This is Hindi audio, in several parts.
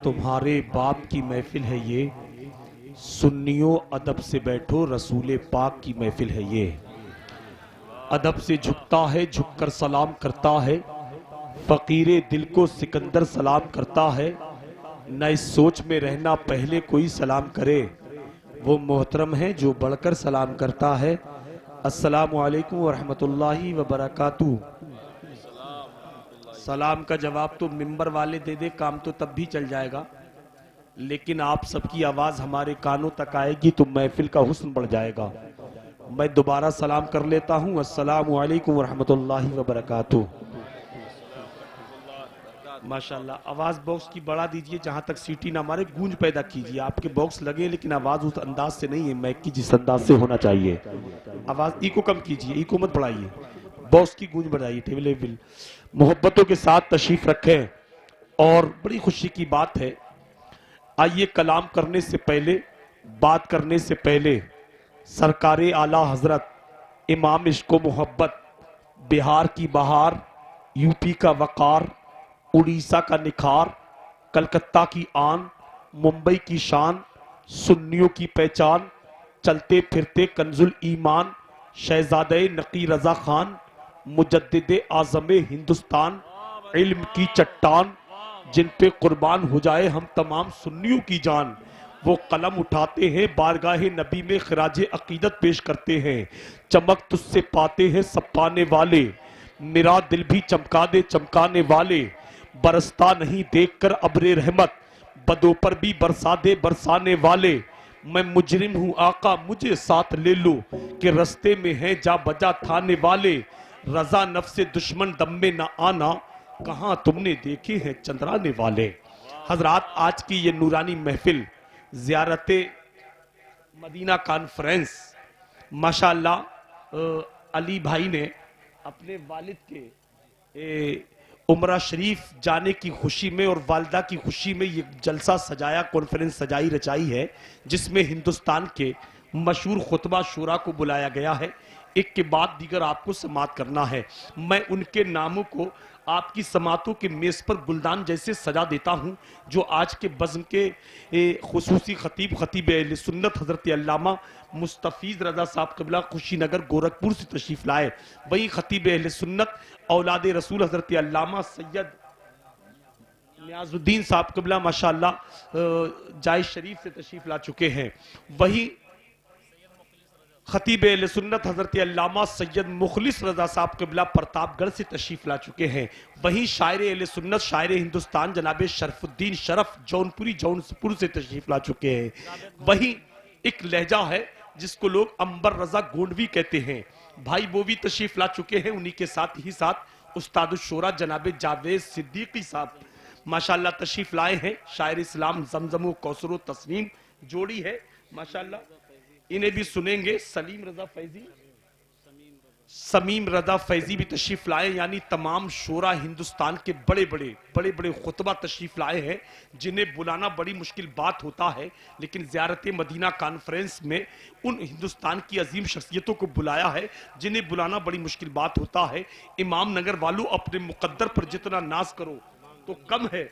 तुम्हारे बाप की महफिल है ये, सुन्नियों अदब से बैठो, रसूले पाक की महफिल है ये। अदब से झुकता है, झुककर सलाम करता है, फकीरे दिल को सिकंदर सलाम करता है। न इस सोच में रहना पहले कोई सलाम करे, वो मोहतरम है जो बढ़कर सलाम करता है। अस्सलामु अलैकुम व रहमतुल्लाहि व बरकातुहू। सलाम का जवाब तो मिंबर वाले दे दे, काम तो तब भी चल जाएगा, लेकिन आप सबकी आवाज हमारे कानों तक आएगी तो महफिल का हुस्न बढ़ जाएगा। मैं दोबारा सलाम कर लेता हूं, अस्सलामु अलैकुम व रहमतुल्लाहि व बरकातुहू। माशाल्लाह, आवाज बॉक्स की बढ़ा दीजिए, जहां तक सीटी ना मारे गूंज पैदा कीजिए। आपके बॉक्स लगे लेकिन आवाज उस अंदाज से नहीं है मैक की जिस अंदाज से होना चाहिए। आवाज इको कम कीजिए, इको मत बढ़ाइए, बॉक्स की गूंज बढ़ाइए। टेबल मोहब्बतों के साथ तशरीफ रखें। और बड़ी खुशी की बात है, आइए कलाम करने से पहले, बात करने से पहले सरकारे आला हजरत इमाम इश्को मोहब्बत, बिहार की बहार, यूपी का वकार, उड़ीसा का निखार, कलकत्ता की आन, मुंबई की शान, सुन्नियों की पहचान, चलते फिरते कंजुल ईमान, शहजादे नकी रजा खान, मुजद्दिदे आज़मे हिंदुस्तान, इल्म की चट्टान, जिन पे कुर्बान हो जाए हम तमाम सुन्नियों की जान। वो कलम उठाते हैं, बारगाहे नबी में खिराज अकीदत पेश करते हैं। चमक तुझसे पाते हैं सब पाने वाले, मेरा दिल भी चमका दे चमकाने वाले। बरसता नहीं देखकर अब्रे रहमत, बदों पर भी बरसा दे बरसाने वाले। मैं मुजरिम हूं आका मुझे साथ ले लो, कि रस्ते में है जा बजा थाने वाले। रजा नफ्से दुश्मन दम में न आना, कहां तुमने देखे हैं चंद्राने वाले। हजरात, आज की ये नूरानी महफिल ज़ियारते मदीना कॉन्फ्रेंस, माशाअल्लाह अली भाई ने अपने वालिद के उमरा शरीफ जाने की खुशी में और वालदा की खुशी में ये जलसा सजाया, कॉन्फ्रेंस सजाई रचाई है, जिसमें हिंदुस्तान के मशहूर खुतबा शुरा को बुलाया गया है। एक के बाद दीगर आपको समात करना है। मैं उनके नामों को आपकी समातों के मेज पर गुलदान जैसे सजा देता हूं, जो आज के बज़्म के खुसूसी खतीब खतीब अहले सुन्नत हजरत अल्लामा मुस्तफ़ीज़ रज़ा साहब क़िबला कुशीनगर गोरखपुर से तशरीफ लाए। वही खतीब अहले सुन्नत औलाद रसूल हजरत अल्लामा सैयद नियाजुद्दीन साहब क़िबला माशाअल्लाह जाय शरीफ से तशरीफ ला चुके हैं। वही खतीब अहले सुन्नत हजरत अल्लामा सैयद मुखलिस रजा साहब क़िबला प्रतापगढ़ से तशरीफ ला चुके हैं। वहीं शायर अहले सुन्नत शायर हिंदुस्तान जनाब शरफुद्दीन शरफ जौनपुरी जौनपुर से तशरीफ ला चुके हैं। वहीं एक लहजा है जिसको लोग अंबर रजा गोंडवी कहते हैं, भाई वो भी तशरीफ ला चुके हैं। उन्हीं के साथ ही साथ उस्ताद शोरा जनाब जावेद सिद्दीकी साहब माशाल्लाह तशरीफ लाए हैं। शायर इस्लाम जमजमो कौसरो तस्नीम जोड़ी है माशाल्लाह, इन्हें भी सुनेंगे। समीम रजा फैजी भी तशरीफ लाए, यानी तमाम शोरा हिंदुस्तान के बड़े बड़े खुतबा तशरीफ लाए हैं, जिन्हें बुलाना बड़ी मुश्किल बात होता है, लेकिन ज़ियारत मदीना कॉन्फ्रेंस में उन हिंदुस्तान की अजीम शख्सियतों को बुलाया है जिन्हें बुलाना बड़ी मुश्किल बात होता है। इमाम नगर वालों, अपने मुकद्दर पर जितना नाज करो तो कम है।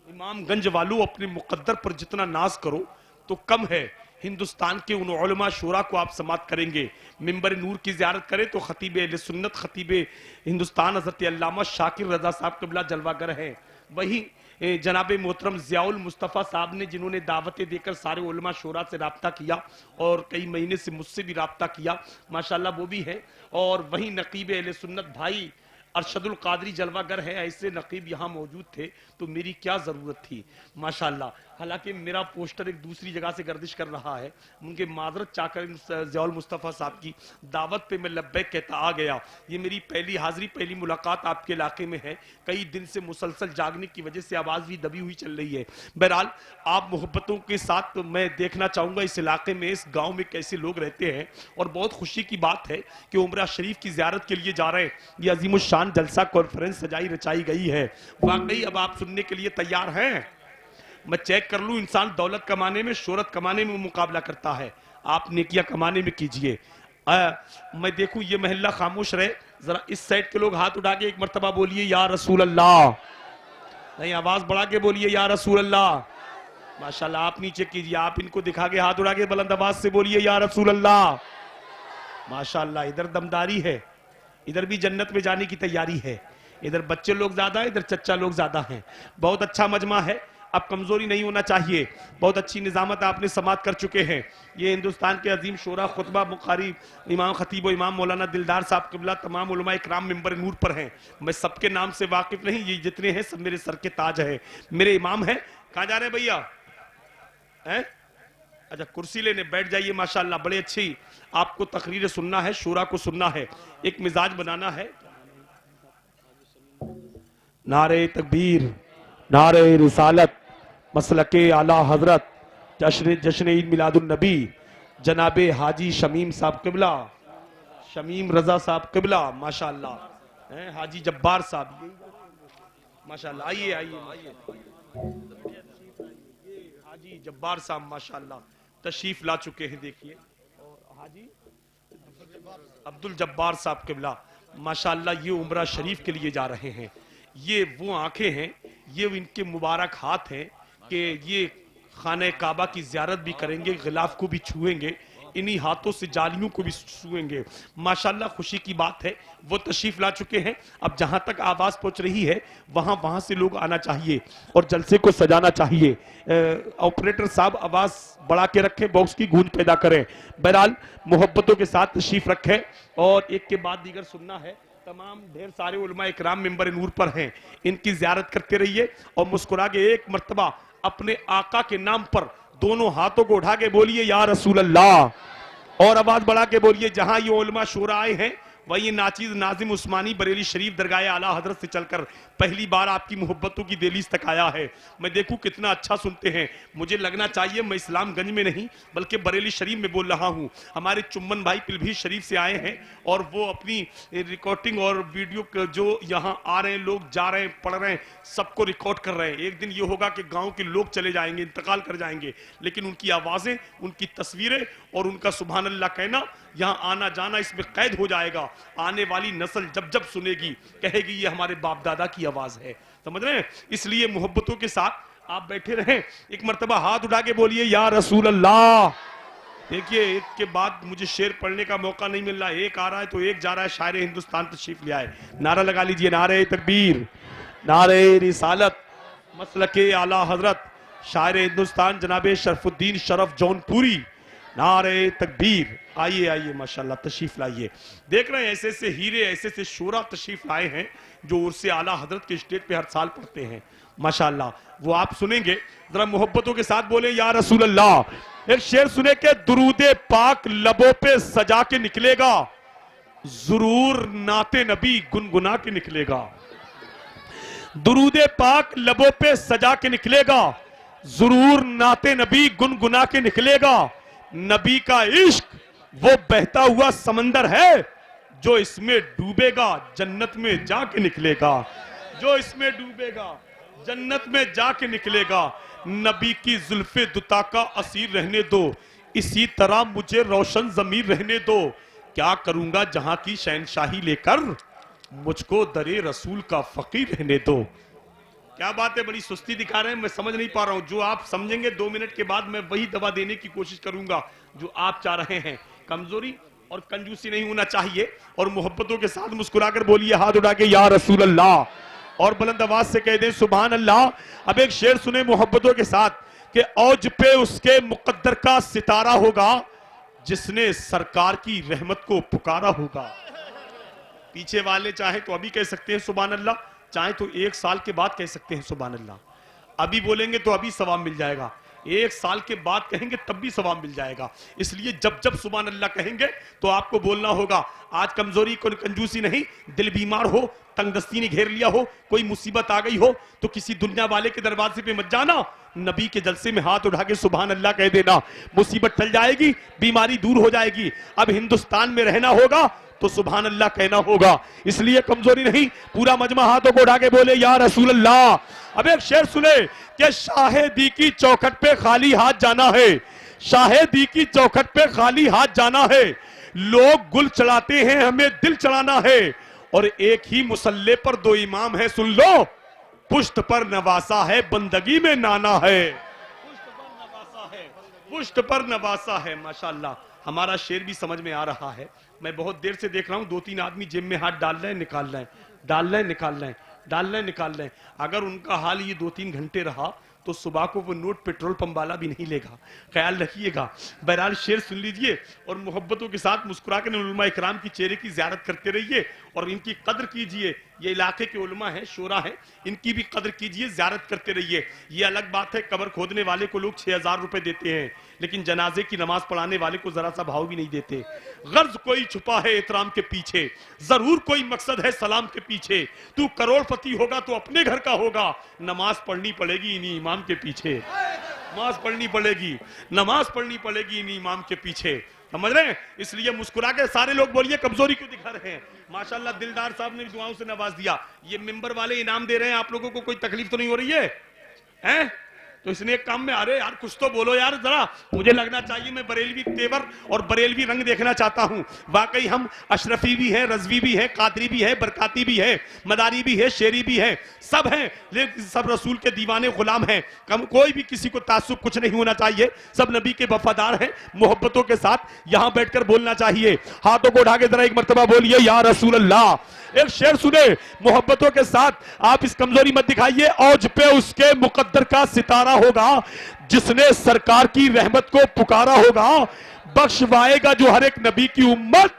इमामगंज वालों, अपने मुकद्दर पर जितना नाज करो तो कम है। हिंदुस्तान के उन उलमा शूरा को आप समात करेंगे। मिंबर नूर की ज़ियारत करें तो खतीब अहले सुन्नत खतीब हिंदुस्तान हज़रत अल्लामा शाकिर रज़ा साहब क़िबला जलवागर हैं। वहीं जनाब मोहतरम ज़ियाउल मुस्तफ़ा साहब ने, जिन्होंने दावतें देकर सारे उलमा शूरा से रब्ता किया और कई महीने से मुझसे भी रब्ता किया माशाल्लाह, वो भी है। और वहीं नकीब अहले सुन्नत भाई अरशदुल कादरी जलवागर है। ऐसे नकीब यहाँ मौजूद थे तो मेरी क्या ज़रूरत थी माशाल्लाह। हालांकि मेरा पोस्टर एक दूसरी जगह से गर्दिश कर रहा है, उनके माजरत चाहकर ज़ियाउल मुस्तफ़ा साहब की दावत पे मैं लब्बैक कहता आ गया। ये मेरी पहली हाज़िरी, पहली मुलाकात आपके इलाके में है। कई दिन से मुसलसल जागने की वजह से आवाज़ भी दबी हुई चल रही है। बहरहाल आप मोहब्बतों के साथ तो मैं देखना चाहूँगा इस इलाके में, इस गाँव में कैसे लोग रहते हैं। और बहुत खुशी की बात है कि उमरा शरीफ की ज़ियारत के लिए जा रहे हैं। ये अजीमुशान जलसा कॉन्फ्रेंस सजाई रचाई गई है। वाकई अब आप सुनने के लिए तैयार हैं? मैं चेक कर लूं, इंसान दौलत कमाने में, शोहरत कमाने में मुकाबला करता है, आप नेकियां कमाने में कीजिए। मैं देखूं ये महल्ला खामोश रहे, जरा इस साइड के लोग हाथ उठा के एक मर्तबा बोलिए या रसूल अल्लाह। नहीं, आवाज बढ़ा के बोलिए या रसूल अल्लाह। माशाल्लाह, आप नीचे कीजिए, आप इनको दिखा के हाथ उड़ा के बुलंद आवाज से बोलिए या रसूल अल्लाह। माशाल्लाह, इधर दमदारी है, इधर भी जन्नत में जाने की तैयारी है। इधर बच्चे लोग ज्यादा है, इधर चच्चा लोग ज्यादा हैं। बहुत अच्छा मजमा है, अब कमजोरी नहीं होना चाहिए। बहुत अच्छी निजामत आपने समाप्त कर चुके हैं। ये हिंदुस्तान के अजीम शोरा खुतबा बुखारी इमाम खतीब व इमाम मौलाना दिलदार साहब किबला तमाम उलमा इकराम मिंबर नूर पर हैं। मैं सबके नाम से वाकिफ नहीं, ये जितने हैं सब मेरे सर के ताज है, मेरे इमाम हैं। कहाँ जा रहे हैं भैया? हैं? अच्छा, कुर्सी लेने बैठ जाइए। माशाल्लाह, बड़े अच्छी आपको तकरीर सुनना है, शूरा को सुनना है, एक मिजाज बनाना है। नारे तकबीर, नारे रिसालत, मसलके आला हजरत, जश्न ईद मिलादुन नबी, जनाबे हाजी शमीम साहब किबला, शमीम रजा साहब किबला, माशाल्लाह हैं, हाजी जब्बार साहब, माशाल्लाह। आइए आइए आइए, हाजी जब्बार साहब माशाल्लाह तशरीफ ला चुके हैं। देखिए, और हाजी अब्दुल जब्बार साहब किबला माशाल्लाह ये उम्रा शरीफ के लिए जा रहे हैं। ये वो आंखें हैं, ये इनके मुबारक हाथ हैं कि ये खाने काबा की ज़ियारत भी करेंगे, गिलाफ को भी छुएंगे, इन्हीं हाथों से जालियों को भी छुएंगे। माशाल्लाह, खुशी की बात है, वो तशरीफ ला चुके हैं। अब जहां तक आवाज पहुंच रही है वहां से लोग आना चाहिए और जलसे को सजाना चाहिए। ऑपरेटर साहब आवाज बढ़ा के रखें, बॉक्स की गूंज पैदा करें। बहरहाल मोहब्बतों के साथ तशरीफ रखें और एक के बाद दीगर सुनना है। तमाम ढेर सारे उलमा इकराम मिंबर नूर पर हैं, इनकी जियारत करते रहिए और मुस्कुरा के एक मर्तबा अपने आका के नाम पर दोनों हाथों को उठा के बोलिए या रसूल अल्लाह, और आवाज बढ़ा के बोलिए। जहां ये उलमा शोरा आए हैं वही नाचीज नाजिम उस्मानी बरेली शरीफ दरगाह आला हजरत से चलकर पहली बार आपकी मोहब्बतों की दहलीज तक आया है। मैं देखूं कितना अच्छा सुनते हैं, मुझे लगना चाहिए मैं इस्लामगंज में नहीं बल्कि बरेली शरीफ में बोल रहा हूं। हमारे चुम्बन भाई पिलभी शरीफ से आए हैं और वो अपनी रिकॉर्डिंग और वीडियो जो यहाँ आ रहे हैं, लोग जा रहे हैं, पढ़ रहे हैं, सबको रिकॉर्ड कर रहे हैं। एक दिन ये होगा कि गाँव के लोग चले जाएंगे, इंतकाल कर जाएंगे, लेकिन उनकी आवाजें, उनकी तस्वीरें और उनका सुभान अल्लाह कहना, यहाँ आना जाना इसमें कैद हो जाएगा। आने वाली नस्ल जब जब सुनेगी कहेगी ये हमारे बाप दादा की आवाज है। समझ रहे हैं? इसलिए मोहब्बतों के साथ आप बैठे रहें। एक मर्तबा हाथ उठा के बोलिए या रसूल अल्लाह। देखिए, एक के बाद मुझे शेर पढ़ने का मौका नहीं मिल रहा, एक आ रहा है तो एक जा रहा है। शायर हिंदुस्तान तशरीफ ले आए, नारा लगा लीजिए, नारे तकबीर, नारे रिसालत, मसलके आला हजरत, शायर हिंदुस्तान जनाबे शरफुद्दीन शरफ जौनपुरी, नारे तकबीर। आइए आइए, माशाल्लाह तशरीफ लाइए। देख रहे हैं ऐसे ऐसे हीरे, ऐसे ऐसे शोरा तशरीफ लाए हैं जो उर्से आला हजरत के स्टेज पे हर साल पढ़ते हैं। माशाल्लाह, वो आप सुनेंगे। जरा मोहब्बतों के साथ बोले या रसूल अल्लाह। एक शेर सुने के दुरूदे पाक लबों पे सजा के निकलेगा, जरूर नाते नबी गुनगुना के निकलेगा। दुरूदे पाक लबों पे सजा के निकलेगा, जरूर नाते नबी गुनगुना के निकलेगा। नबी का इश्क वो बहता हुआ समंदर है, जो इसमें डूबेगा जन्नत में जाके निकलेगा। जो इसमें डूबेगा जन्नत में जाके निकलेगा। नबी की जुल्फे दुता का असीर रहने दो, इसी तरह मुझे रोशन जमीर रहने दो। क्या करूंगा जहां की शहनशाही लेकर, मुझको दरे रसूल का फकीर रहने दो। क्या बात है, बड़ी सुस्ती दिखा रहे हैं, मैं समझ नहीं पा रहा हूं। जो आप समझेंगे 2 मिनट के बाद मैं वही दवा देने की कोशिश करूंगा जो आप चाह रहे हैं। कमजोरी और कंजूसी नहीं होना चाहिए। और मोहब्बतों के साथ मुस्कुराकर बोलिए हाथ उठा के या रसूल अल्लाह, और बुलंद आवाज से कह दें सुभान अल्लाह। अब एक शेर सुने मोहब्बतों के साथ कि औज पे उसके मुकद्दर का सितारा होगा, जिसने सरकार की रहमत को पुकारा होगा। पीछे वाले चाहे तो अभी कह सकते हैं सुभान अल्लाह, चाहे तो 1 साल के बाद कह सकते हैं सुभान अल्लाह। अभी बोलेंगे तो अभी सवाब मिल जाएगा, 1 साल के बाद कहेंगे तब भी सवाब मिल जाएगा। इसलिए जब जब सुभान अल्लाह कहेंगे तो आपको बोलना होगा। आज कमजोरी को कंजूसी नहीं, दिल बीमार हो, तंगदस्ती ने घेर लिया हो, कोई मुसीबत आ गई हो तो किसी दुनिया वाले के दरवाजे पे मत जाना, नबी के जलसे में हाथ उठा के सुभान अल्लाह कह देना, मुसीबत टल जाएगी, बीमारी दूर हो जाएगी। अब हिंदुस्तान में रहना होगा तो सुभान अल्लाह कहना होगा। इसलिए कमजोरी नहीं, पूरा मजमा हाथों को उठा के बोले या रसूल अल्लाह। अब एक शेर सुने कि शाहिदी की चौखट पे खाली हाथ जाना है, शाहिदी की चौखट पे खाली हाथ जाना है। लोग गुल चढ़ाते हैं, हमें दिल चढ़ाना है, और एक ही मुसल्ले पर 2 इमाम है, सुन लो, पुष्ट पर नवासा है, बंदगी में नाना है। पुष्ट पर नवासा है, पुष्ट पर नवासा है। माशाअल्लाह, हमारा शेर भी समझ में आ रहा है। मैं बहुत देर से देख रहा हूं 2-3 आदमी जेब में हाथ डाल रहे हैं, निकाल रहे हैं, डाल रहे हैं, निकाल रहे हैं, डाल रहे हैं, निकाल रहे हैं। अगर उनका हाल ये 2-3 घंटे रहा तो सुबह को वो नोट पेट्रोल पंप वाला भी नहीं लेगा, ख्याल रखिएगा। बहरहाल शेर सुन लीजिए और मोहब्बतों के साथ मुस्कुरा कर उलमा इकराम की चेहरे की ज़ियारत करते रहिए और इनकी कदर कीजिए। ये इलाके के उलमा हैं, शोरा हैं, इनकी भी कदर कीजिए, ज़ियारत करते रहिए। ये अलग बात है कब्र खोदने वाले को लोग 6000 रुपए देते हैं, लेकिन जनाजे की नमाज पढ़ाने वाले को जरा सा भाव भी नहीं देते। गर्ज कोई छुपा है एहतराम के पीछे, जरूर कोई मकसद है सलाम के पीछे। तू करोड़पति होगा तो अपने घर का होगा, नमाज पढ़नी पड़ेगी इन्हीं इमाम के पीछे। नमाज पढ़नी पड़ेगी, नमाज पढ़नी पड़ेगी इन्हीं इमाम के पीछे, समझ रहे हैं? इसलिए मुस्कुरा के सारे लोग बोलिए कमजोरी क्यों दिखा रहे हैं। माशाल्लाह दिलदार साहब ने भी दुआओं से नवाज दिया। ये मिंबर वाले इनाम दे रहे हैं, आप लोगों को कोई तकलीफ तो नहीं हो रही है, हैं? तो इसने एक काम में, अरे यार कुछ तो बोलो यार जरा, मुझे लगना चाहिए मैं बरेलवी तेवर और बरेलवी रंग देखना चाहता हूं। वाकई हम अशरफी भी है, रजवी भी है, कादरी भी है, बरकाती भी है, मदारी भी है, शेरी भी है, सब हैं, लेकिन सब रसूल के दीवाने गुलाम हैं। कोई भी किसी को तासुब कुछ नहीं होना चाहिए, सब नबी के वफादार हैं। मोहब्बतों के साथ यहां बैठकर बोलना चाहिए। हाथों को उठा के जरा एक मर्तबा बोलिए या रसूल अल्लाह। एक शेर सुने मोहब्बतों के साथ, आप इस कमजोरी मत दिखाइए। औज पे उसके मुकद्दर का सितारा होगा, जिसने सरकार की रहमत को पुकारा होगा, बख्शवाएगा जो हर एक नबी की उम्मत।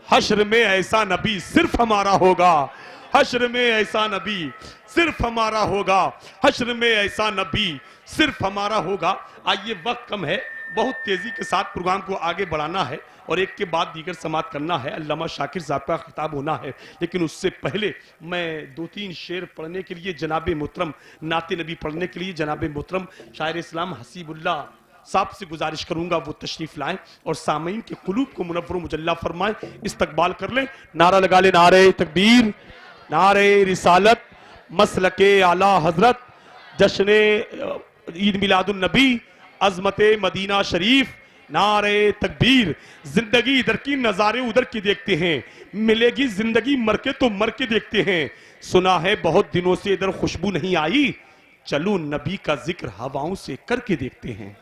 हश्र में ऐसा नबी सिर्फ हमारा होगा, हश्र में ऐसा नबी सिर्फ हमारा होगा, हश्र में ऐसा नबी सिर्फ हमारा होगा। आइए, वक्त कम है, बहुत तेजी के साथ प्रोग्राम को आगे बढ़ाना है और एक के बाद दीगर समाप्त करना है। अल्लामा शाकिर साहब का खिताब होना है, लेकिन उससे पहले मैं 2-3 शेर पढ़ने के लिए जनाब मोहतरम नाते नबी पढ़ने के लिए जनाब मोहतरम शायर इस्लाम हसीबुल्ला साहब से गुजारिश करूंगा वो तशरीफ लाएं और सामीन के कुलूब को मुनव्वर मुजल्ला फरमाएं, इस्तकबाल कर लें। नारा लगा ले, नारे तकबीर, नारे रिसालत, मसलके आला हजरत, जश्न ईद मिलादुन नबी, अजमते मदीना शरीफ, नारे तकबीर। जिंदगी इधर की नजारे उधर की देखते हैं, मिलेगी जिंदगी मर के तो मर के देखते हैं। सुना है बहुत दिनों से इधर खुशबू नहीं आई, चलो नबी का जिक्र हवाओं से करके देखते हैं।